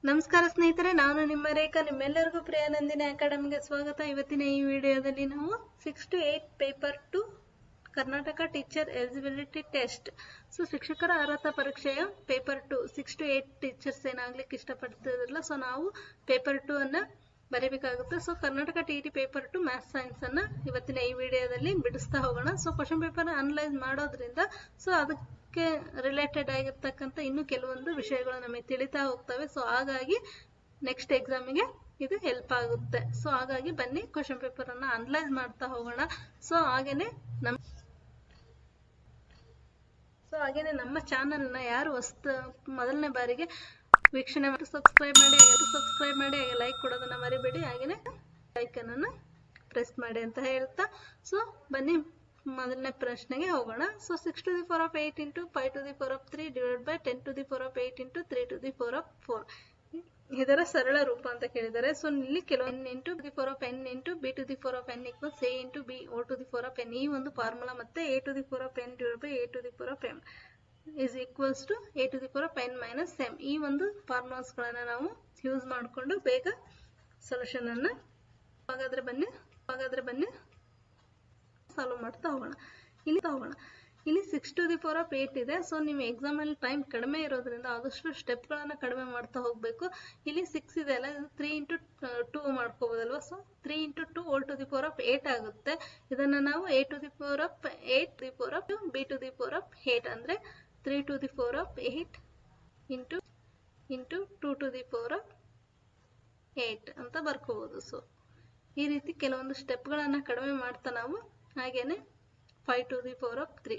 ನಮಸ್ಕಾರ ಸ್ನೇಹಿತರೆ, ನಾನು ನಿಮ್ಮ ರೇಖಾ. ನಿಮ್ಮೆಲ್ಲರಿಗೂ ಪ್ರಿಯಾನಂದಿನಿ ಅಕಾಡೆಮಿಗೆ ಸ್ವಾಗತ. ಇವತ್ತಿನ ಈ ವಿಡಿಯೋದಲ್ಲಿ ನಾವು 6 to 8 paper 2 Karnataka teacher eligibility test. So ಶಿಕ್ಷಕರ ಅರ್ಹತಾ ಪರೀಕ್ಷೆಯ ಪೇಪರ್ 2 6 to 8 ಟೀಚರ್ಸ್ ಏನಾಗ್ಲಿಕ್ಕೆ ಇಷ್ಟಪಡ್ತಿದ್ರಲ್ಲ, ಸೊ ನಾವು ಪೇಪರ್ 2 ಅನ್ನ ಬರೀಬೇಕಾಗುತ್ತೆ. So Karnataka TET paper 2 maths science ಅನ್ನ ಇವತ್ತಿನ ಈ ವಿಡಿಯೋದಲ್ಲಿ ಬಿಡಿಸ್ತಾ ಹೋಗೋಣ. ಸೊ ಕ್ವಶನ್ ಪೇಪರ್ ಅನಲೈಸ್ ಮಾಡೋದ್ರಿಂದ ಸೊ ಅದಕ್ಕೆ ರಿಲೇಟೆಡ್ ಆಗಿರ್ತಕ್ಕಂಥ ಇನ್ನು ಕೆಲವೊಂದು ವಿಷಯಗಳು ನಮಗೆ ತಿಳಿತಾ ಹೋಗ್ತವೆ. ಸೊ ಹಾಗಾಗಿ ನೆಕ್ಸ್ಟ್ ಎಕ್ಸಾಮಿಗೆ ಇದು ಹೆಲ್ಪ್ ಆಗುತ್ತೆ. ಸೊ ಹಾಗಾಗಿ ಬನ್ನಿ ಕ್ವಶನ್ ಪೇಪರ್ ಅನ್ನ ಅನಲೈಸ್ ಮಾಡ್ತಾ ಹೋಗೋಣ. ಸೊ ಹಾಗೇನೆ ನಮ್ಮ ಚಾನಲ್ ನ ಯಾರು ಮೊದಲನೇ ಬಾರಿಗೆ ವೀಕ್ಷಣೆ ಮಾಡಿ ಸಬ್ಸ್ಕ್ರೈಬ್ ಮಾಡಿ ಹಾಗೆ ಲೈಕ್ ಕೊಡೋದನ್ನ ಮರಿಬೇಡಿ. ಹಾಗೇನೆ ಐಕನ್ ಅನ್ನ ಪ್ರೆಸ್ ಮಾಡಿ ಅಂತ ಹೇಳ್ತಾ ಸೊ ಬನ್ನಿ ಮೊದಲನೇ ಪ್ರಶ್ನೆಗೆ ಹೋಗೋಣ. So 6 to the power of 8 into 5 to the power of 3 divided by 10 to the power of 8 into 3 to the power of 4 ಇದರ ಸರಳ ರೂಪ ಅಂತ ಕೇಳಿದ್ದಾರೆ. ಸೊ ಇಲ್ಲಿ ಕೆಲವು n into the power of n into b to the power of n equals a into b o to the power of n. ಈ ಒಂದು formula ಮತ್ತೆ a to the power of n divided by a to the power of m is equals to a to the power of n minus m. ಈ ಒಂದು formulas ಗಳನ್ನ ನಾವು use ಮಾಡಿಕೊಂಡು ಬೇಗ solution ಅನ್ನ ಹಾಗಾದ್ರೆ ಬನ್ನಿ ಸಾಲ್ವ್ ಮಾಡ್ತಾ ಹೋಗೋಣ. ಇಲ್ಲಿ 6 to the power of 8 ಇದೆ. ಸೊ ನೀವು ಎಕ್ಸಾಮ್ ಅಲ್ಲಿ ಟೈಮ್ ಕಡಿಮೆ ಇರೋದ್ರಿಂದ ಆದಷ್ಟು ಸ್ಟೆಪ್ ಗಳನ್ನ ಕಡಿಮೆ ಮಾಡ್ತಾ ಹೋಗ್ಬೇಕು. ಇಲ್ಲಿ 6 ಇದೆ ಅಲ್ಲ, 3 into 2 ಮಾಡ್ಕೋಬಹುದಲ್ವಾ. So 3 into 2 all to the power of 8 ಆಗುತ್ತೆ. ಇದನ್ನ ನಾವು a to the power of 8 to the power of b to the power of 8 ಅಂದ್ರೆ 3 to the power of 8 into 2 to the power of 8 ಅಂತ ಬರ್ಕೋಬಹುದು. So ಈ ರೀತಿ ಕೆಲವೊಂದು step ಗಳನ್ನ ಕಡಿಮೆ ಮಾಡ್ತಾ ನಾವು ಹಾಗೇನೆ 5 to the power of 3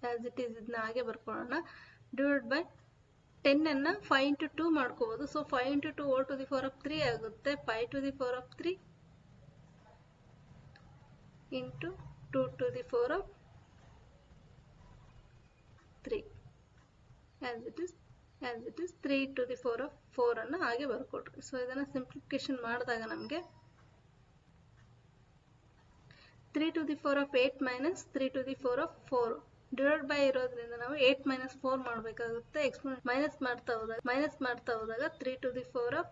as it is ಇದನ್ನ ಹಾಗೆ ಬರ್ಕೊಳ್ಳೋಣ. ಡಿವೈಡ್ ಬೈ 10 ಅನ್ನ 5 into 2 ಮಾಡ್ಕೋಬಹುದು. So 5 into 2 all to the power of 3 ಆಗುತ್ತೆ. 5 to the power of 3 into 2 to the power of 3 as it is 3 to the power of 4 ಅನ್ನ ಹಾಗೆ ಬರ್ಕೊಟ್ರಿ. So ಇದನ್ನ simplification ಮಾಡಿದಾಗ ನಮಗೆ 3 to the power of 8 minus 3 to the power of 4 divide by ಇರೋದ್ರಿಂದ ನಾವು 8 minus 4 ಮಾಡಬೇಕಾಗುತ್ತೆ. Minus ಮಾಡ್ತಾ ಹೋದಾಗ 3 to the power of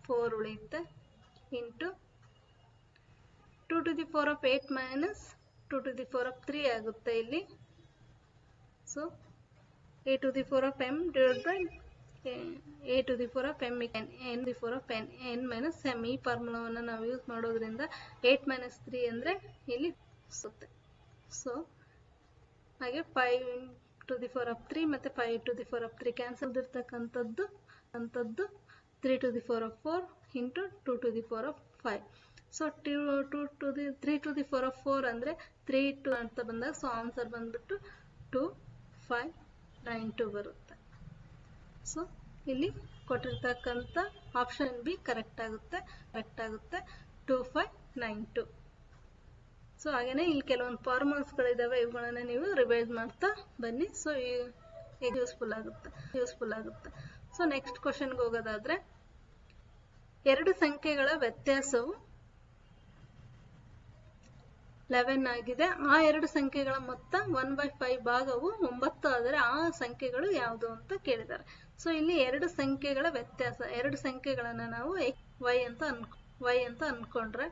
4 ಉಳಿಯುತ್ತೆ into 2 to the power of 8 minus 2 to the power of 3 ಆಗುತ್ತೆ ಇಲ್ಲಿ. So a to the power of m divided by a to the power of m n to the power of n minus m. ಈ ಫಾರ್ಮುಲಾವನ್ನು ನಾವು use ಮಾಡೋದ್ರಿಂದ 8 minus 3 ಅಂದ್ರೆ ಇಲ್ಲಿ ಸುತ್ತೆ. So ಹಾಗೆ 5 to the power of 3 ಮತ್ತೆ 5 to the power of 3 cancel ಇರ್ತಕ್ಕಂಥದ್ದು 3 to the power of 4 into 2 to the power of 5. So 3 to the power of 4 ಅಂದ್ರೆ 3 2 ಅಂತ ಬಂದಾಗ ಸೊ ಆನ್ಸರ್ ಬಂದ್ಬಿಟ್ಟು 2592 ಬರುತ್ತೆ. ಸೊ ಇಲ್ಲಿ ಕೊಟ್ಟಿರ್ತಕ್ಕಂಥ ಆಪ್ಷನ್ ಬಿ ಕರೆಕ್ಟ್ ಆಗುತ್ತೆ 2592. ಸೊ ಹಾಗೇನೆ ಇಲ್ಲಿ ಕೆಲವೊಂದು ಫಾರ್ಮುಲಾಸ್ ಗಳಿದಾವೆ, ಇವುಗಳನ್ನ ನೀವು ರಿವೈಸ್ ಮಾಡ್ತಾ ಬನ್ನಿ. ಸೊ ಯೂಸ್ಫುಲ್ ಆಗುತ್ತೆ. ಸೊ ನೆಕ್ಸ್ಟ್ ಕ್ವಶನ್ಗೆ ಹೋಗೋದಾದ್ರೆ, ಎರಡು ಸಂಖ್ಯೆಗಳ ವ್ಯತ್ಯಾಸವು 11 ಆಗಿದೆ. ಆ ಎರಡು ಸಂಖ್ಯೆಗಳ ಮೊತ್ತ 1/5 ಭಾಗವು 9 ಆದರೆ ಆ ಸಂಖ್ಯೆಗಳು ಯಾವುದು ಅಂತ ಕೇಳಿದ್ದಾರೆ. ಸೊ ಇಲ್ಲಿ ಎರಡು ಸಂಖ್ಯೆಗಳ ವ್ಯತ್ಯಾಸ, ಎರಡು ಸಂಖ್ಯೆಗಳನ್ನ ನಾವು y ಅಂತ ಅನ್ಕೊಂಡ್ರೆ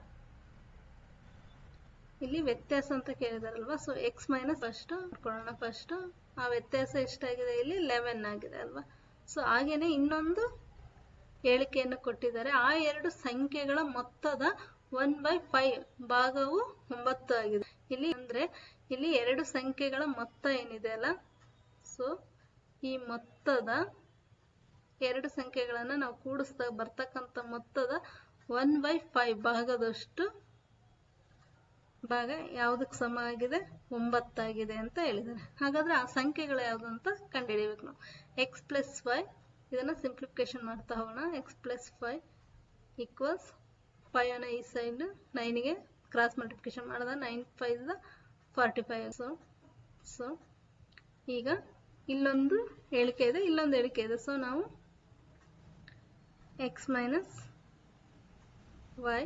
ಇಲ್ಲಿ ವ್ಯತ್ಯಾಸ ಅಂತ ಕೇಳಿದಾರಲ್ವಾ. ಸೊ x ಮೈನಸ್ ಫಸ್ಟ್ ಅನ್ಕೊಳ್ಳೋಣ. ಫಸ್ಟ್ ಆ ವ್ಯತ್ಯಾಸ ಎಷ್ಟಾಗಿದೆ, ಇಲ್ಲಿ 11 ಆಗಿದೆ ಅಲ್ವಾ. ಸೊ ಹಾಗೇನೆ ಇನ್ನೊಂದು ಹೇಳಿಕೆಯನ್ನು ಕೊಟ್ಟಿದ್ದಾರೆ, ಆ ಎರಡು ಸಂಖ್ಯೆಗಳ ಮೊತ್ತದ 1/5 ಭಾಗವು 9 ಆಗಿದೆ. ಇಲ್ಲಿ ಎರಡು ಸಂಖ್ಯೆಗಳ ಮೊತ್ತ ಏನಿದೆ ಅಲ್ಲ, ಸೊ ಈ ಮೊತ್ತದ ಎರಡು ಸಂಖ್ಯೆಗಳನ್ನ ನಾವು ಕೂಡಿಸಿದಾಗ ಬರ್ತಕ್ಕಂಥ ಮೊತ್ತದ 1/5 ಭಾಗದಷ್ಟು ಭಾಗ ಯಾವುದಕ್ಕೆ ಸಮ ಆಗಿದೆ, 9 ಆಗಿದೆ ಅಂತ ಹೇಳಿದ್ದಾರೆ. ಹಾಗಾದ್ರೆ ಆ ಸಂಖ್ಯೆಗಳು ಯಾವುದು ಅಂತ ಕಂಡುಹಿಡಿಯಬೇಕು ನಾವು. x plus y ಇದನ್ನ ಸಿಂಪ್ಲಿಫಿಕೇಶನ್ ಮಾಡ್ತಾ ಹೋಗೋಣ. x plus 5 ಈಕ್ವಲ್ಸ್ 5 ಅನ್ನ ಈ ಸೈಡ್ 9ಗೆ ಕ್ರಾಸ್ ಮಲ್ಟಿಪ್ಲಿಕೇಶನ್ ಮಾಡಿದ 9 5 45. ಸೊ ಈಗ ಇಲ್ಲೊಂದು ಹೇಳಿಕೆ ಇದೆ, ಸೊ ನಾವು x minus y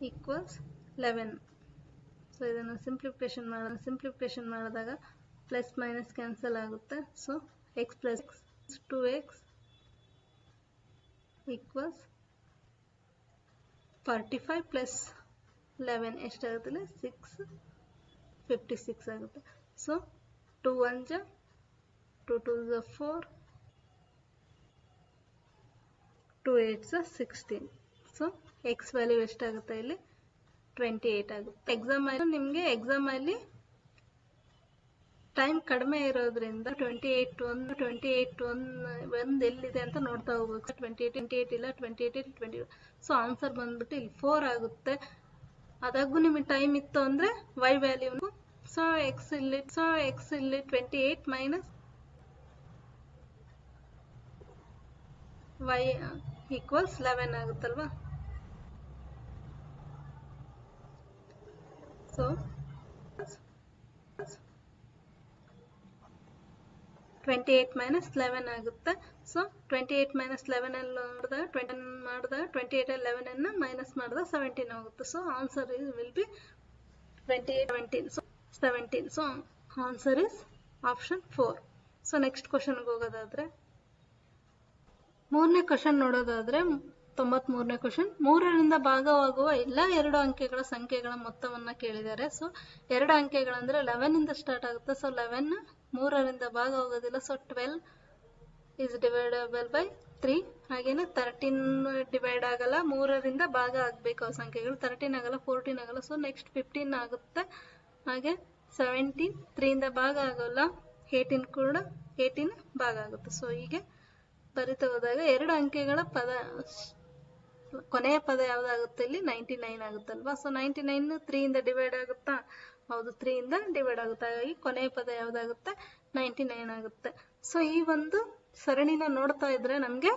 equals 11. So ಇದನ್ನು ಸಿಂಪ್ಲಿಫಿಕೇಶನ್ ಮಾಡಿದಾಗ ಪ್ಲಸ್ ಮೈನಸ್ ಕ್ಯಾನ್ಸಲ್ ಆಗುತ್ತೆ. So x plus 2x equals 45 plus 11 ಎಷ್ಟಾಗುತ್ತಲ್ಲ 656 ಆಗುತ್ತೆ. ಸೊ 2 1 ಜ 2 2 ಜ 4 2 8 ಜ 16. ಸೊ ಎಕ್ಸ್ ವ್ಯಾಲ್ಯೂ ಎಷ್ಟಾಗುತ್ತೆ ಇಲ್ಲಿ 28 ಆಗುತ್ತೆ. ನಿಮಗೆ ಎಕ್ಸಾಮ್ ಅಲ್ಲಿ ಟೈಮ್ ಕಡಿಮೆ ಇರೋದ್ರಿಂದ 28 ಒಂದು ಎಲ್ಲಿದೆ ಅಂತ ನೋಡ್ತಾ ಹೋಗ್ಬೇಕು. 28 ಇಲ್ಲ 28. ಸೊ ಆನ್ಸರ್ ಬಂದ್ಬಿಟ್ಟು ಇಲ್ಲಿ 4 ಆಗುತ್ತೆ. ಅದಾಗೂ ನಿಮಗೆ ಟೈಮ್ ಇತ್ತು ಅಂದ್ರೆ y ವ್ಯಾಲ್ಯೂ, ಸೊ ಎಕ್ಸ್ ಇಲ್ಲಿ 28 ಮೈನಸ್ y ಈಕ್ವಲ್ಸ್ 11 ಆಗುತ್ತಲ್ವಾ. ಸೊ 28 ಮೈನಸ್ 11 ಆಗುತ್ತೆ. ಸೊ 28 ಮೈನಸ್ 11 ಅಲ್ಲಿ ಮಾಡಿದಾಗ 28 11 ಅನ್ನ ಮೈನಸ್ ಮಾಡಿದಾಗ 17 ಆಗುತ್ತೆ. So answer will be 28 17. So 17. So answer is option 4. So next ಕ್ವಶನ್ಗೆ ಹೋಗೋದಾದ್ರೆ ಮೂರನೇ ಕ್ವಶನ್ ನೋಡೋದಾದ್ರೆ 93ನೇ ಕ್ವಶನ್. 3ರಿಂದ ಭಾಗವಾಗುವ ಎಲ್ಲ 2 ಅಂಕೆಗಳ ಸಂಖ್ಯೆಗಳ ಮೊತ್ತವನ್ನ ಕೇಳಿದ್ದಾರೆ. ಸೊ 2 ಅಂಕೆಗಳಂದ್ರೆ 11 ಇಂದ ಸ್ಟಾರ್ಟ್ ಆಗುತ್ತೆ. ಸೊ 11 3ರಿಂದ ಭಾಗ ಹೋಗೋದಿಲ್ಲ. So 12 is divisible by 3. ಹಾಗೇನೆ 13 ಡಿವೈಡ್ ಆಗಲ್ಲ, 3ರಿಂದ ಭಾಗ ಆಗ್ಬೇಕು ಆ ಸಂಖ್ಯೆಗಳು. 13 ಆಗಲ್ಲ, 14 ಆಗಲ್ಲ. ಸೊ ನೆಕ್ಸ್ಟ್ 15 ಆಗುತ್ತೆ. ಹಾಗೆ 17 3ರಿಂದ ಭಾಗ ಆಗೋಲ್ಲ, 18 ಕೂಡ 18 ಭಾಗ ಆಗುತ್ತೆ. ಸೊ ಹೀಗೆ ಬರಿತಾ ಹೋದಾಗ 2 ಅಂಕೆಗಳ ಕೊನೆಯ ಪದ ಯಾವ್ದಾಗುತ್ತೆ ಇಲ್ಲಿ 99 ಆಗುತ್ತಲ್ವಾ. ಸೊ 99 3ಯಿಂದ ಡಿವೈಡ್ ಆಗುತ್ತಾ? ಹೌದು, 3ಯಿಂದ ಡಿವೈಡ್ ಆಗುತ್ತೆ. ಹಾಗಾಗಿ ಕೊನೆಯ ಪದ ಯಾವ್ದಾಗುತ್ತೆ 99 ಆಗುತ್ತೆ. ಸೊ ಈ ಒಂದು ಸರಣಿನ ನೋಡ್ತಾ ಇದ್ರೆ ನಮ್ಗೆ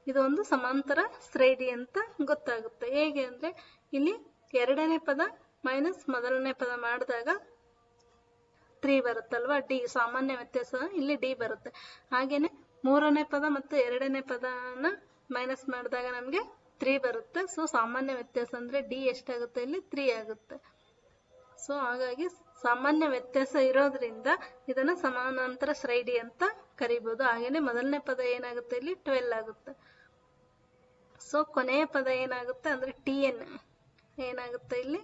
ಇದು ಒಂದು ಸಮಾಂತರ ಶ್ರೇಣಿ ಅಂತ ಗೊತ್ತಾಗುತ್ತೆ. ಹೇಗೆ ಅಂದ್ರೆ ಇಲ್ಲಿ 2ನೇ ಪದ ಮೈನಸ್ ಮೊದಲನೇ ಪದ ಮಾಡಿದಾಗ 3 ಬರುತ್ತಲ್ವಾ. ಡಿ ಸಾಮಾನ್ಯ ವ್ಯತ್ಯಾಸ ಇಲ್ಲಿ ಡಿ ಬರುತ್ತೆ. ಹಾಗೇನೆ 3ನೇ ಪದ ಮತ್ತು 2ನೇ ಪದನ ಮೈನಸ್ ಮಾಡಿದಾಗ ನಮ್ಗೆ 3 ಬರುತ್ತೆ. ಸೊ ಸಾಮಾನ್ಯ ವ್ಯತ್ಯಾಸ ಅಂದ್ರೆ ಡಿ ಎಷ್ಟಾಗುತ್ತೆ ಇಲ್ಲಿ 3 ಆಗುತ್ತೆ. ಸೊ ಹಾಗಾಗಿ ಸಾಮಾನ್ಯ ವ್ಯತ್ಯಾಸ ಇರೋದ್ರಿಂದ ಇದನ್ನ ಸಮಾನಾಂತರ ಶ್ರೇಣಿ ಅಂತ ಕರಿಬಹುದು. ಹಾಗೇನೆ ಮೊದಲನೇ ಪದ ಏನಾಗುತ್ತೆ ಇಲ್ಲಿ 12 ಆಗುತ್ತೆ. ಸೊ ಕೊನೆಯ ಪದ ಏನಾಗುತ್ತೆ ಅಂದ್ರೆ TN ಏನಾಗುತ್ತೆ ಇಲ್ಲಿ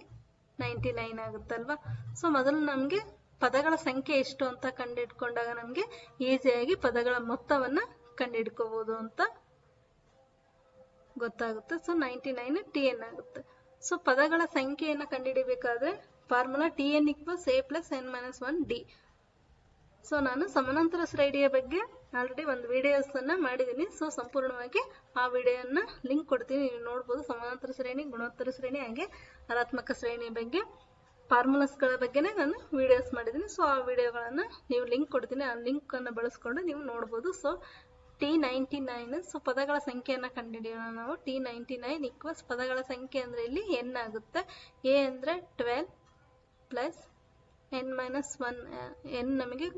99 ಆಗುತ್ತಲ್ವಾ. ಸೊ ಮೊದಲು ನಮ್ಗೆ ಪದಗಳ ಸಂಖ್ಯೆ ಎಷ್ಟು ಅಂತ ಕಂಡುಹಿಡ್ಕೊಂಡಾಗ ನಮ್ಗೆ ಈಸಿಯಾಗಿ ಪದಗಳ ಮೊತ್ತವನ್ನ ಕಂಡುಹಿಡ್ಕೋಬಹುದು ಅಂತ ಗೊತ್ತಾಗುತ್ತೆ. ಸೊ 99 TN ಆಗುತ್ತೆ. ಸೊ ಪದಗಳ ಸಂಖ್ಯೆಯನ್ನ ಕಂಡುಹಿಡಿಬೇಕಾದ್ರೆ formula TN = A + n - 1 D. So ನಾನು ಸಮಾನಾಂತರ ಶ್ರೇಣಿಯ ಬಗ್ಗೆ ಆಲ್ರೆಡಿ ಒಂದು ವಿಡಿಯೋಸ್ ಅನ್ನ ಮಾಡಿದ್ದೀನಿ. ಸೊ ಸಂಪೂರ್ಣವಾಗಿ ಆ ವಿಡಿಯೋನ ಲಿಂಕ್ ಕೊಡ್ತೀನಿ, ನೀವು ನೋಡ್ಬೋದು. ಸಮಾನಾಂತರ ಶ್ರೇಣಿ, ಗುಣೋತ್ತರ ಶ್ರೇಣಿ, ಹಾಗೆ ಋಣಾತ್ಮಕ ಶ್ರೇಣಿ ಬಗ್ಗೆ ಫಾರ್ಮುಲಾಸ್ಗಳ ಬಗ್ಗೆನೇ ನಾನು ವಿಡಿಯೋಸ್ ಮಾಡಿದ್ದೀನಿ. ಸೊ ಆ ವಿಡಿಯೋಗಳನ್ನ ನೀವು ಲಿಂಕ್ ಕೊಡ್ತೀನಿ, ಆ ಲಿಂಕ್ ಅನ್ನ ಬಳಸ್ಕೊಂಡು ನೀವು ನೋಡ್ಬೋದು. So T99. ಸೊ ಪದಗಳ ಸಂಖ್ಯೆಯನ್ನ ಕಂಡುಹಿಡಿಯೋಣ ನಾವು. T99 = ಪದಗಳ ಸಂಖ್ಯೆ ಅಂದ್ರೆ ಇಲ್ಲಿ n ಆಗುತ್ತೆ. A ಅಂದ್ರೆ 12 ಪ್ಲಸ್ n - 1. n ನಮಗೆ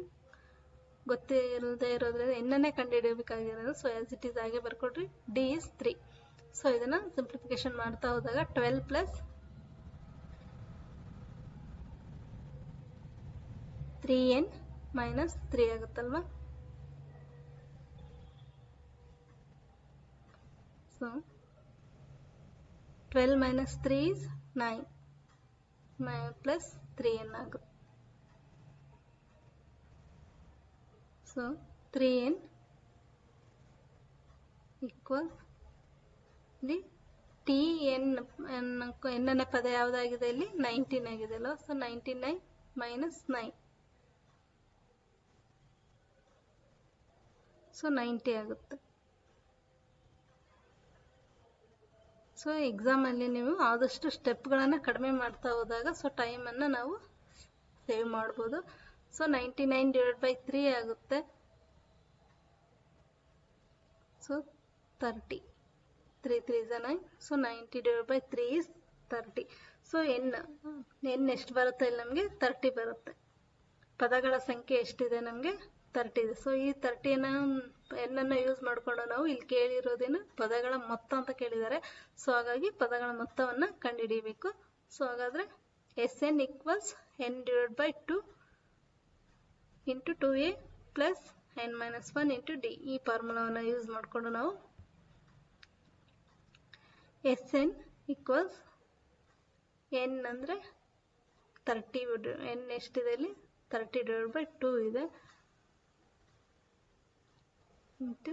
ಗೊತ್ತಿಲ್ಲದೆ ಇರೋದ್ರಿಂದ n ಅನ್ನೇ ಕಂಡುಹಿಡಿಯಬೇಕಾಗಿರೋದು. ಸೊ ಆಸ್ ಇಟ್ ಈಸ್ ಹಾಗೆ ಬರ್ಕೊಡ್ರಿ. D is 3. ಸೊ ಇದನ್ನ ಸಿಂಪ್ಲಿಫಿಕೇಶನ್ ಮಾಡ್ತಾ ಹೋದಾಗ 12 ಪ್ಲಸ್ 3n ಮೈನಸ್ 3 ಆಗುತ್ತಲ್ವಾ. So 12 minus 3 is 9 plus 3n ಆಗುತ್ತೆ. ಸೊ 3n equals ಇಲ್ಲಿ n ಪದ ಯಾವುದಾಗಿದೆ ಇಲ್ಲಿ 19 ಆಗಿದೆ ಅಲ್ವಾ. So 99 minus 9. ಸೊ 90 ಆಗುತ್ತೆ. ಸೊ ಎಕ್ಸಾಮಲ್ಲಿ ನೀವು ಆದಷ್ಟು ಸ್ಟೆಪ್ಗಳನ್ನು ಕಡಿಮೆ ಮಾಡ್ತಾ ಹೋದಾಗ ಸೊ ಟೈಮನ್ನು ನಾವು ಸೇವ್ ಮಾಡ್ಬೋದು. ಸೊ 99/3 ಆಗುತ್ತೆ. So 30. 3 3 is 9. So 90/3 is 30. So n ಎಷ್ಟು ಬರುತ್ತೆ ಇಲ್ಲಿ ನಮಗೆ 30 ಬರುತ್ತೆ. ಪದಗಳ ಸಂಖ್ಯೆ ಎಷ್ಟಿದೆ ನಮಗೆ 30 ಇದೆ. ಸೊ ಈ 30 n ಯೂಸ್ ಮಾಡಿಕೊಂಡು ನಾವು ಇಲ್ಲಿ ಕೇಳಿರೋದೇನು ಪದಗಳ ಮೊತ್ತ ಅಂತ ಕೇಳಿದ್ದಾರೆ. ಸೊ ಹಾಗಾಗಿ ಪದಗಳ ಮೊತ್ತವನ್ನ ಕಂಡುಹಿಡಿಯಬೇಕು. ಸೊ ಹಾಗಾದ್ರೆ Sn = n/2 × 2a + n - 1 × d. ಈ ಫಾರ್ಮುಲಾವನ್ನು ಯೂಸ್ ಮಾಡಿಕೊಂಡು ನಾವು ಎಸ್ ಎನ್ ಈಕ್ವಲ್ಸ್ ಎನ್ ಅಂದರೆ 30 ಎನ್ ಎಷ್ಟಿದೆ ಇಲ್ಲಿ 30/2 ಇದೆ ಇಂಟು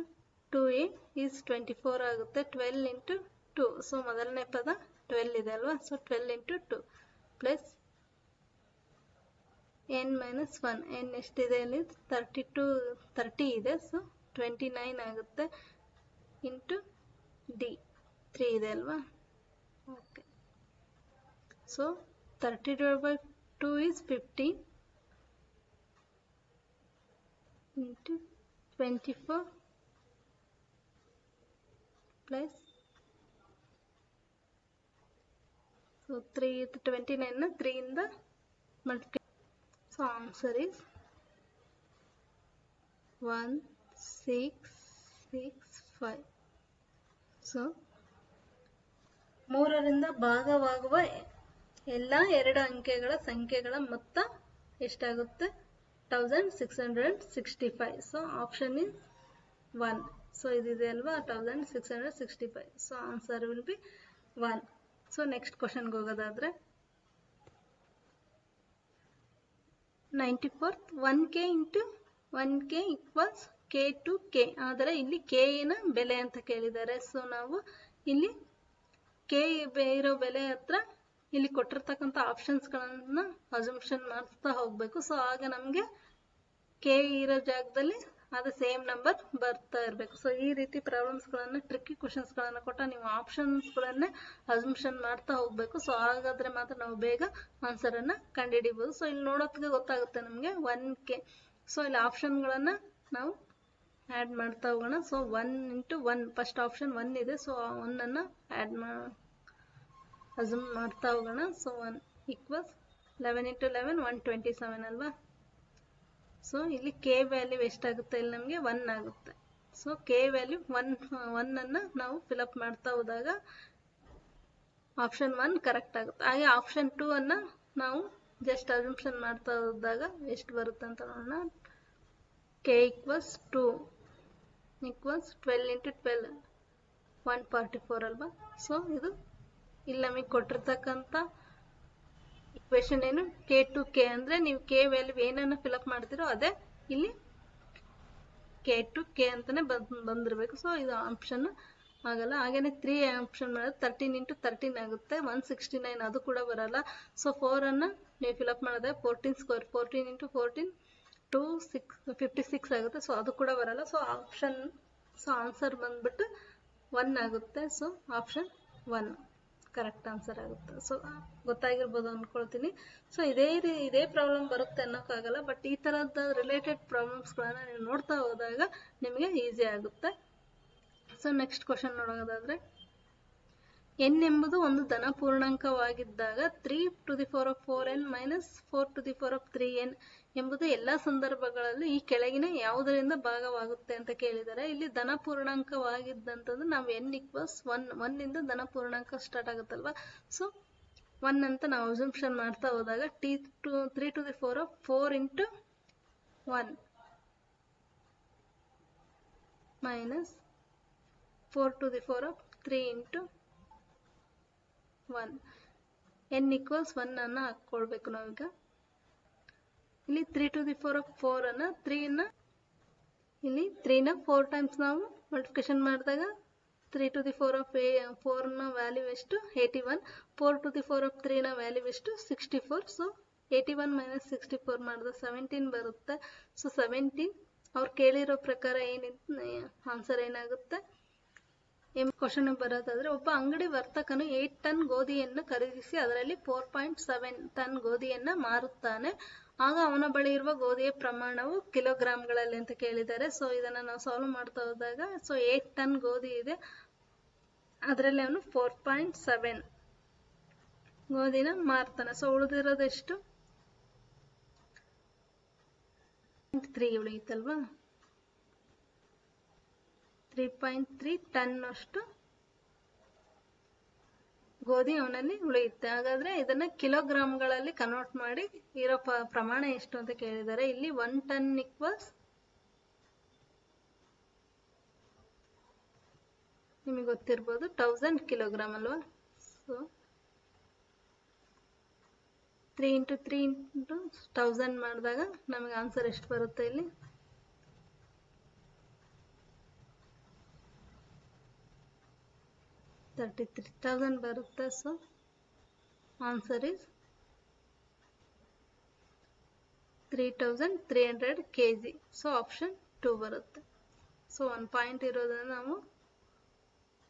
2a ಈಸ್ 24 ಆಗುತ್ತೆ 12 ಇಂಟು 2 ಸೊ ಮೊದಲನೇ ಪದ 12 ಇದೆ ಅಲ್ವಾ so 12 into 2 plus n minus 1 n ಎಷ್ಟಿದೆ ಅಲ್ಲಿ 30 ಇದೆ ಸೊ 29 ಆಗುತ್ತೆ ಇಂಟು ಡಿ 3 ಇದೆ ಅಲ್ವಾ okay so 30/2 is 50 into 24 plus so 29 na 3 in the multiply so answer is 1665 so 3ರಿಂದ ಭಾಗವಾಗುವ ಎಲ್ಲ 2 ಅಂಕೆಗಳ ಸಂಖ್ಯೆಗಳ ಮೊತ್ತ ಎಷ್ಟಾಗುತ್ತೆ 1665 ಸೊ ಆಪ್ಷನ್ ಇಸ್ 1 ಸೊ ಇದಿದೆ ಅಲ್ವಾ 1665 so answer will B 1 so next question ಗೆ ಹೋಗೋದಾದ್ರೆ 94th 1k into 1k equals k to k ಆದರೆ ಇಲ್ಲಿ k ನ ಬೆಲೆ ಅಂತ ಕೇಳಿದ್ದಾರೆ ಸೊ ನಾವು ಇಲ್ಲಿ k ಇರೋ ಬೆಲೆ ಹತ್ರ ಇಲ್ಲಿ ಕೊಟ್ಟಿರ್ತಕ್ಕಂಥ ಆಪ್ಷನ್ಸ್ಗಳನ್ನು ಅಸಂಪ್ಷನ್ ಮಾಡ್ತಾ ಹೋಗಬೇಕು ಸೊ ಆಗ ನಮಗೆ ಕೆ ಇರೋ ಜಾಗದಲ್ಲಿ ಅದು ಸೇಮ್ ನಂಬರ್ ಬರ್ತಾ ಇರಬೇಕು ಸೊ ಈ ರೀತಿ ಪ್ರಾಬ್ಲಮ್ಸ್ಗಳನ್ನು ಟ್ರಿಕ್ಕಿ ಕ್ವಶನ್ಸ್ಗಳನ್ನು ಕೊಟ್ಟ ನೀವು ಆಪ್ಷನ್ಸ್ಗಳನ್ನೇ ಅಸಂಪ್ಷನ್ ಮಾಡ್ತಾ ಹೋಗಬೇಕು ಸೊ ಹಾಗಾದ್ರೆ ಮಾತ್ರ ನಾವು ಬೇಗ ಆನ್ಸರನ್ನು ಕಂಡುಹಿಡಿಬೋದು ಸೊ ಇಲ್ಲಿ ನೋಡೋದಕ್ಕೆ ಗೊತ್ತಾಗುತ್ತೆ ನಮಗೆ 1k ಸೊ ಇಲ್ಲಿ ಆಪ್ಷನ್ಗಳನ್ನು ನಾವು ಆ್ಯಡ್ ಮಾಡ್ತಾ ಹೋಗೋಣ ಸೊ 1 into 1 ಫಸ್ಟ್ ಆಪ್ಷನ್ 1 ಇದೆ ಸೊ 1 ಆ್ಯಡ್ ಅಸಮ್ ಮಾಡ್ತಾ ಹೋಗೋಣ ಸೊ 1 ಈಕ್ವಲ್ಸ್ 11 into 11 127 ಅಲ್ವಾ ಸೊ ಇಲ್ಲಿ ಕೆ ವ್ಯಾಲ್ಯೂ ಎಷ್ಟಾಗುತ್ತೆ ಇಲ್ಲಿ ನಮಗೆ 1 ಆಗುತ್ತೆ ಸೊ ಕೆ ವ್ಯಾಲ್ಯೂ 1 ನಾವು ಫಿಲಪ್ ಮಾಡ್ತಾ ಹೋದಾಗ ಆಪ್ಷನ್ 1 ಕರೆಕ್ಟ್ ಆಗುತ್ತೆ ಹಾಗೆ ಆಪ್ಷನ್ 2 ನಾವು ಜಸ್ಟ್ ಅಸಂಪ್ಷನ್ ಮಾಡ್ತಾ ಹೋದಾಗ ಎಷ್ಟು ಬರುತ್ತೆ ಅಂತ ನೋಡೋಣ ಕೆ ಈಕ್ವಲ್ಸ್ 2 ಈಕ್ವಲ್ಸ್ 12 into 12 144 ಅಲ್ವಾ ಸೊ ಇದು ಇಲ್ಲಿ ನಮಗೆ ಕೊಟ್ಟಿರ್ತಕ್ಕಂಥ ಇಕ್ವೇಶನ್ ಏನು ಕೆ ಟು ಕೆ ಅಂದರೆ ನೀವು ಕೆ ವ್ಯಾಲ್ಯೂ ಏನನ್ನು ಫಿಲಪ್ ಮಾಡ್ತೀರೋ ಅದೇ ಇಲ್ಲಿ ಕೆ ಟು ಕೆ ಅಂತಾನೆ ಬಂದಿರಬೇಕು ಸೊ ಇದು ಆಪ್ಷನ್ ಆಗಲ್ಲ ಹಾಗೇನೆ 3 ಆಪ್ಷನ್ ಮಾಡಿದ್ರೆ 13 into 13 ಆಗುತ್ತೆ 169 ಅದು ಕೂಡ ಬರಲ್ಲ ಸೊ 4 ನೀವು ಫಿಲಪ್ ಮಾಡಿದ್ರೆ 14 ಸ್ಕ್ವೇರ್ 14 into 14 56 ಆಗುತ್ತೆ ಸೊ ಅದು ಕೂಡ ಬರಲ್ಲ ಸೊ ಆಪ್ಷನ್ ಸೊ ಆನ್ಸರ್ ಬಂದ್ಬಿಟ್ಟು 1 ಆಗುತ್ತೆ ಸೊ ಆಪ್ಷನ್ 1 ಕರೆಕ್ಟ್ ಆನ್ಸರ್ ಆಗುತ್ತೆ ಸೊ ಗೊತ್ತಾಗಿರ್ಬೋದು ಅಂದ್ಕೊಳ್ತೀನಿ ಸೊ ಇದೇ ಪ್ರಾಬ್ಲಮ್ ಬರುತ್ತೆ ಅನ್ನೋಕ್ಕಾಗಲ್ಲ ಬಟ್ ಈ ಥರದ ರಿಲೇಟೆಡ್ ಪ್ರಾಬ್ಲಮ್ಸ್ಗಳನ್ನ ನೀವು ನೋಡ್ತಾ ಹೋದಾಗ ನಿಮಗೆ ಈಸಿ ಆಗುತ್ತೆ ಸೊ ನೆಕ್ಸ್ಟ್ ಕ್ವಶನ್ ನೋಡೋದಾದ್ರೆ n ಎಂಬುದು ಒಂದು ಧನ ಪೂರ್ಣಾಂಕವಾಗಿದ್ದಾಗ 3 to the power of 4n minus 4 to the power of 3n ಎಂಬುದು ಎಲ್ಲ ಸಂದರ್ಭಗಳಲ್ಲಿ ಈ ಕೆಳಗಿನ ಯಾವುದರಿಂದ ಭಾಗವಾಗುತ್ತೆ ಅಂತ ಕೇಳಿದ್ದಾರೆ ಇಲ್ಲಿ ಧನ ಪೂರ್ಣಾಂಕವಾಗಿದ್ದಂಥದ್ದು ನಾವು n ಈಕ್ವಲ್ಸ್ 1 ಇಂದ ಧನ ಪೂರ್ಣಾಂಕ ಸ್ಟಾರ್ಟ್ ಆಗುತ್ತಲ್ವಾ ಸೊ 1 ಅಂತ ನಾವು ಅಸಂಪ್ಷನ್ ಮಾಡ್ತಾ ಹೋದಾಗ 3 to the power of 4 into 1 minus 4 to the power of 3 into 1 n equals 1 ಅನ್ನು ಹಾಕ್ಕೊಳ್ಬೇಕು ನಾವೀಗ ಇಲ್ಲಿ 3 to the power of 4 ಅನ್ನು 3 ಇಲ್ಲಿ 3 ನ 4 ಟೈಮ್ಸ್ ನಾವು ಮಲ್ಟಿಪ್ಲಿಕೇಶನ್ ಮಾಡಿದಾಗ 3 to the power of 4 ನ ವ್ಯಾಲ್ಯೂ ಎಷ್ಟು 81 4 to the power of 3 ನ ವ್ಯಾಲ್ಯೂ ಎಷ್ಟು 64 ಸೊ 81 minus 64 ಮಾಡಿದ್ರೆ 17 ಬರುತ್ತೆ ಸೊ 17 ಅವ್ರು ಕೇಳಿರೋ ಪ್ರಕಾರ ಆನ್ಸರ್ ಏನಾಗುತ್ತೆ ಕ್ವಶನ್ ಬರೋದಾದ್ರೆ ಒಬ್ಬ ಅಂಗಡಿ ವರ್ತಕನು 8 ಟನ್ ಗೋಧಿಯನ್ನು ಖರೀದಿಸಿ ಅದರಲ್ಲಿ 4.7 ಟನ್ ಗೋಧಿಯನ್ನ ಮಾರುತ್ತಾನೆ ಆಗ ಅವನ ಬಳಿ ಇರುವ ಗೋಧಿಯ ಪ್ರಮಾಣವು ಕಿಲೋಗ್ರಾಂಗಳಲ್ಲಿ ಅಂತ ಕೇಳಿದ್ದಾರೆ ಸೊ ಇದನ್ನ ನಾವು ಸಾಲ್ವ್ ಮಾಡ್ತಾ ಹೋದಾಗ ಸೊ 8 ಟನ್ ಗೋಧಿ ಇದೆ ಅದರಲ್ಲಿ ಅವನು 4.7 ಗೋಧಿನ ಮಾರ್ತಾನೆ ಸೊ ಉಳಿದಿರೋದೆಷ್ಟು 3 ಉಳಿಯುತ್ತಲ್ವಾ 3.3 ಟನ್ ಅಷ್ಟು ಗೋಧಿ ಅವನಲ್ಲಿ ಉಳಿಯುತ್ತೆ ಹಾಗಾದ್ರೆ ಇದನ್ನ ಕಿಲೋಗ್ರಾಂಗಳಲ್ಲಿ ಕನ್ವರ್ಟ್ ಮಾಡಿ ಇರೋ ಪ್ರಮಾಣ ಎಷ್ಟು ಅಂತ ಕೇಳಿದ್ದಾರೆ ಇಲ್ಲಿ 1 ಟನ್ ಈಕ್ವಲ್ಸ್ ನಿಮಗೆ ಗೊತ್ತಿರ್ಬೋದು 1000 ಕಿಲೋಗ್ರಾಮ್ ಅಲ್ವಾ. ಸೊ 3 × 3 × 1000 ಮಾಡಿದಾಗ ನಮಗೆ ಆನ್ಸರ್ ಎಷ್ಟು ಬರುತ್ತೆ ಇಲ್ಲಿ 33,000 ಬರುತ್ತೆ. So answer is 3300 kg. So option 2 ಬರುತ್ತೆ. ಸೊ 1 ಪಾಯಿಂಟ್ ಇರೋದನ್ನ ನಾವು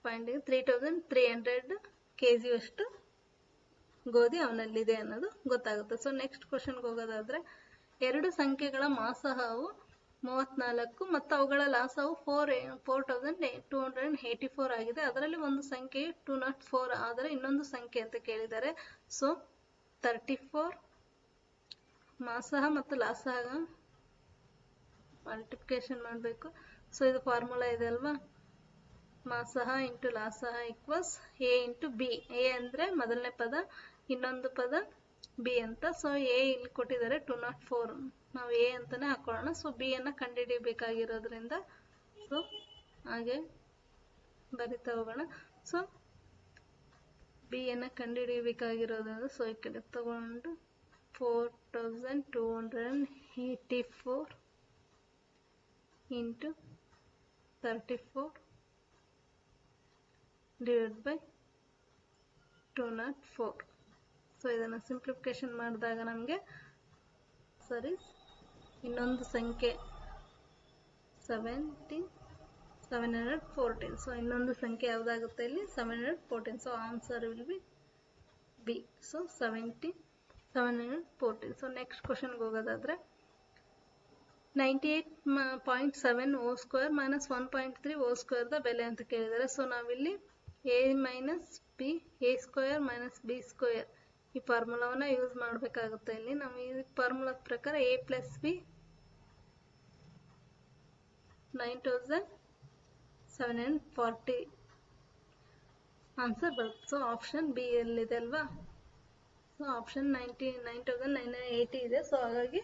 ಪಾಯಿಂಟಿಗೆ 3300 kg ಅಷ್ಟು ಗೋಧಿ ಅವನಲ್ಲಿದೆ ಅನ್ನೋದು ಗೊತ್ತಾಗುತ್ತೆ. ಸೊ ನೆಕ್ಸ್ಟ್ ಕ್ವಶನ್ಗೆ ಹೋಗೋದಾದ್ರೆ, ಎರಡು ಸಂಖ್ಯೆಗಳ ಮಾಸಹವು 34 ಮತ್ತು ಅವುಗಳ ಲಾಸವು 4284 ಆಗಿದೆ. ಅದರಲ್ಲಿ ಒಂದು ಸಂಖ್ಯೆ 204 ಆದರೆ ಇನ್ನೊಂದು ಸಂಖ್ಯೆ ಅಂತ ಕೇಳಿದ್ದಾರೆ. ಸೊ 34 ಮಾಸಹ ಮತ್ತು ಲಾಸಹ ಮಲ್ಟಿಪ್ಲಿಕೇಶನ್ ಮಾಡಬೇಕು. ಸೊ ಇದು ಫಾರ್ಮುಲಾ ಇದೆ ಅಲ್ವಾ, ಮಾಸಹ ಇಂಟು ಲಾಸಹ equals A into B. A ಅಂದರೆ ಮೊದಲನೇ ಪದ, ಇನ್ನೊಂದು ಪದ ಬಿ ಅಂತ. ಸೊ ಎ ಇಲ್ಲಿ ಕೊಟ್ಟಿದ್ದಾರೆ 204, ನಾವು ಎ ಅಂತಾನೆ ಹಾಕೊಳ್ಳೋಣ. ಸೊ ಬಿ ಅನ್ನ ಕಂಡುಹಿಡಿಯಬೇಕಾಗಿರೋದ್ರಿಂದ ಸೊ ಹಾಗೆ ಬರಿತಾ ಹೋಗೋಣ. ಸೊ ಬಿ ಅನ್ನ ಕಂಡುಹಿಡಿಯಬೇಕಾಗಿರೋದ್ರಿಂದ ಸೊ ಈ ಕಡೆ ತಗೊಂಡು 4284 into 34 divided by 204. ಸೊ ಇದನ್ನು ಸಿಂಪ್ಲಿಫಿಕೇಶನ್ ಮಾಡಿದಾಗ ನಮಗೆ ಸರಿ ಇನ್ನೊಂದು ಸಂಖ್ಯೆ 714. ಸೊ ಇನ್ನೊಂದು ಸಂಖ್ಯೆ ಯಾವುದಾಗುತ್ತೆ ಇಲ್ಲಿ 714. So answer will be B. So 714. So next ಕ್ವಶನ್ಗೆ ಹೋಗೋದಾದ್ರೆ, 98.7 whole square minus 1.3 whole square ದ ಬೆಲೆ ಅಂತ ಕೇಳಿದ್ದಾರೆ. ಸೊ ನಾವಿಲ್ಲಿ a minus B, A square minus B square ಈ ಫಾರ್ಮುಲಾವನ್ನ ಯೂಸ್ ಮಾಡಬೇಕಾಗುತ್ತೆ. ಇಲ್ಲಿ ನಾವು ಈ ಫಾರ್ಮುಲಾ ಪ್ರಕಾರ a ಪ್ಲಸ್ ಬಿ 9740 ಆನ್ಸರ್ ಬರುತ್ತೆ. ಸೊ ಆಪ್ಷನ್ ಬಿ ಎಲ್ಲಿದೆ ಅಲ್ವಾ. ಸೊ ಆಪ್ಷನ್ 9980 ಇದೆ. ಸೊ ಹಾಗಾಗಿ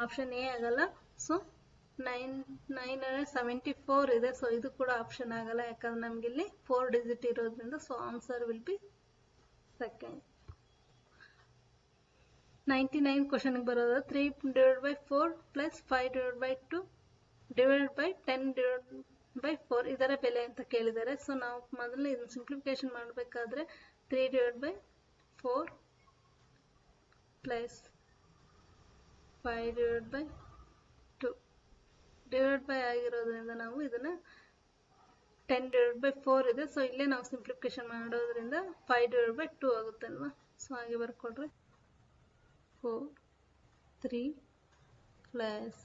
ಆಪ್ಷನ್ ಎ ಆಗಲ್ಲ. ಸೊ 974 ಇದೆ. ಸೊ ಇದು ಕೂಡ ಆಪ್ಷನ್ ಆಗಲ್ಲ, ಯಾಕಂದ್ರೆ ನಮ್ಗೆ ಇಲ್ಲಿ 4 ಡಿಜಿಟ್ ಇರೋದ್ರಿಂದ. So answer will B second. 99 ಕ್ವಶನ್ಗೆ ಬರೋದು 3/4 ಪ್ಲಸ್ 5/2 ಡಿವೈಡೆಡ್ ಬೈ 10/4 ಇದರ ಬೆಲೆ ಅಂತ ಕೇಳಿದ್ದಾರೆ. ಸೊ ನಾವು ಮೊದಲು ಇದನ್ನು ಸಿಂಪ್ಲಿಫಿಕೇಶನ್ ಮಾಡಬೇಕಾದ್ರೆ 3/4 ಪ್ಲಸ್ 5/2 ಡಿವೈಡ್ ಬೈ ಆಗಿರೋದ್ರಿಂದ ನಾವು ಇದನ್ನ 10/4 ಇದೆ. ಸೊ ಇಲ್ಲೇ ನಾವು ಸಿಂಪ್ಲಿಫಿಕೇಶನ್ ಮಾಡೋದ್ರಿಂದ 5/2 ಆಗುತ್ತೆ ಅಲ್ವಾ. ಸೊ ಹಾಗೆ ಬರ್ಕೊಡ್ರಿ 4 3 ಪ್ಲಸ್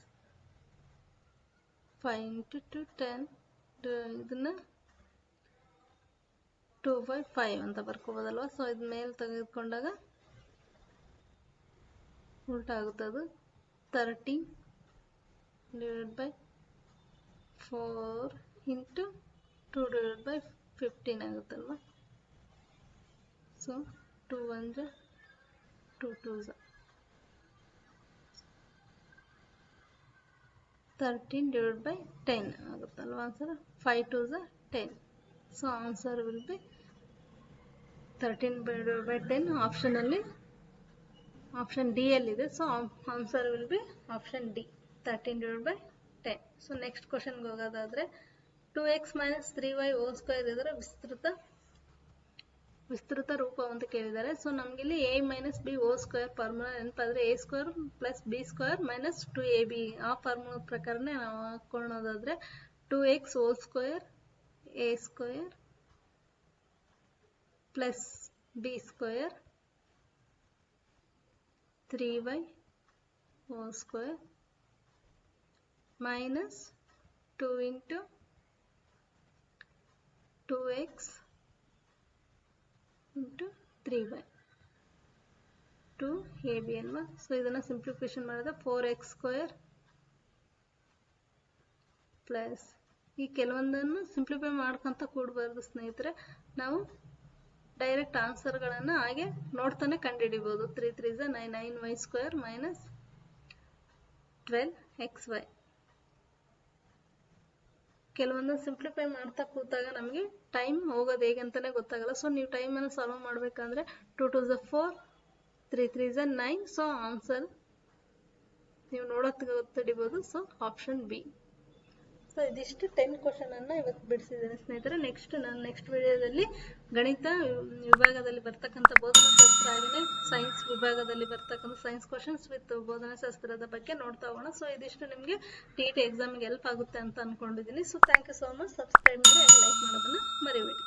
5 into 2 10 ಇದನ್ನ 2/5 ಅಂತ ಬರ್ಕೋಬೋದಲ್ವಾ. ಸೊ ಇದ್ ಮೇಲೆ ತೆಗೆದುಕೊಂಡಾಗ ಉಲ್ಟಾ ಆಗುತ್ತೆ, ಅದು 30 divided by 4 into 2 divided by 15 ಆಗುತ್ತಲ್ವಾ. ಸೊ 2 1 2 2 13 divided by 10 ಆಗುತ್ತಲ್ವಾ answer. 5 2 10. So answer will be 13 divided by 10. Option ಅಲ್ಲಿ ಆಪ್ಷನ್ ಡಿ ಅಲ್ಲಿದೆ. So answer will be option D 13 divided by 10. So next ಕ್ವಶನ್ಗೆ ಹೋಗೋದಾದ್ರೆ, 2x minus 3y whole square ಇದರ ವಿಸ್ತೃತ ರೂಪ ಅಂತ ಕೇಳಿದ್ದಾರೆ. ಸೊ ನಮ್ಗಿಲ್ಲಿ a minus B whole square formula ನೆನಪಾದ್ರೆ a square plus B square minus 2ab ಆ ಫಾರ್ಮುಲಾ ಪ್ರಕಾರನೇ ನಾವು ಹಾಕೊಳ್ಳೋದಾದ್ರೆ 2x whole square a square plus B square 3y whole square minus 2 into 2x into 3y 2ab ಅಲ್ವಾ. So ಇದನ್ನ simplification ಮಾಡಿದ್ರೆ 4x square plus ಈ ಕೆಲವೊಂದನ್ನು ಸಿಂಪ್ಲಿಫೈ ಮಾಡ್ಕೊಂತ ಕೂಡಬಾರ್ದು ಸ್ನೇಹಿತರೆ, ನಾವು ಡೈರೆಕ್ಟ್ ಆನ್ಸರ್ಗಳನ್ನು ಹಾಗೆ ನೋಡ್ತಾನೆ ಕಂಡುಹಿಡಿಬೋದು. 3 3 9 9y ಸ್ಕ್ವೇರ್ ಮೈನಸ್ 12xy ಕೆಲವೊಂದು ಸಿಂಪ್ಲಿಫೈ ಮಾಡ್ತಾ ಕೂತಾಗ ನಮಗೆ ಟೈಮ್ ಹೋಗೋದು ಹೇಗೆ ಅಂತಾನೆ ಗೊತ್ತಾಗಲ್ಲ. ಸೊ ನೀವು ಟೈಮನ್ನು ಸಾಲ್ವ್ ಮಾಡಬೇಕಂದ್ರೆ 2 2 is 4, 3 3 is 9. ಸೊ ಆನ್ಸರ್ ನೀವು ನೋಡೋದು ಗೊತ್ತಿಡಿಬೋದು. So option B. ಸೊ ಇದಿಷ್ಟು 10 ಕ್ವಶನ್ ಅನ್ನ ಇವತ್ತು ಬಿಡಿಸಿದ್ದೇನೆ ಸ್ನೇಹಿತರೆ. ನೆಕ್ಸ್ಟ್ ವಿಡಿಯೋದಲ್ಲಿ ಗಣಿತ ವಿಭಾಗದಲ್ಲಿ ಬರ್ತಕ್ಕಂಥ ಬೋಧನಾಶಾಸ್ತ್ರ ಹಾಗೆಯೇ ಸೈನ್ಸ್ ವಿಭಾಗದಲ್ಲಿ ಬರ್ತಕ್ಕಂಥ ಸೈನ್ಸ್ ಕ್ವಶನ್ಸ್ ವಿತ್ ಬೋಧನಾಶಾಸ್ತ್ರದ ಬಗ್ಗೆ ನೋಡ್ತಾ ಹೋಗೋಣ. ಸೊ ಇದಿಷ್ಟು ನಿಮಗೆ TET ಎಕ್ಸಾಮ್ಗೆ ಹೆಲ್ಪ್ ಆಗುತ್ತೆ ಅಂತ ಅನ್ಕೊಂಡಿದ್ದೀನಿ. So thank you so much. Subscribe ಮಾಡಿ ಲೈಕ್ ಮಾಡೋದನ್ನ ಮರಿಬೇಡಿ.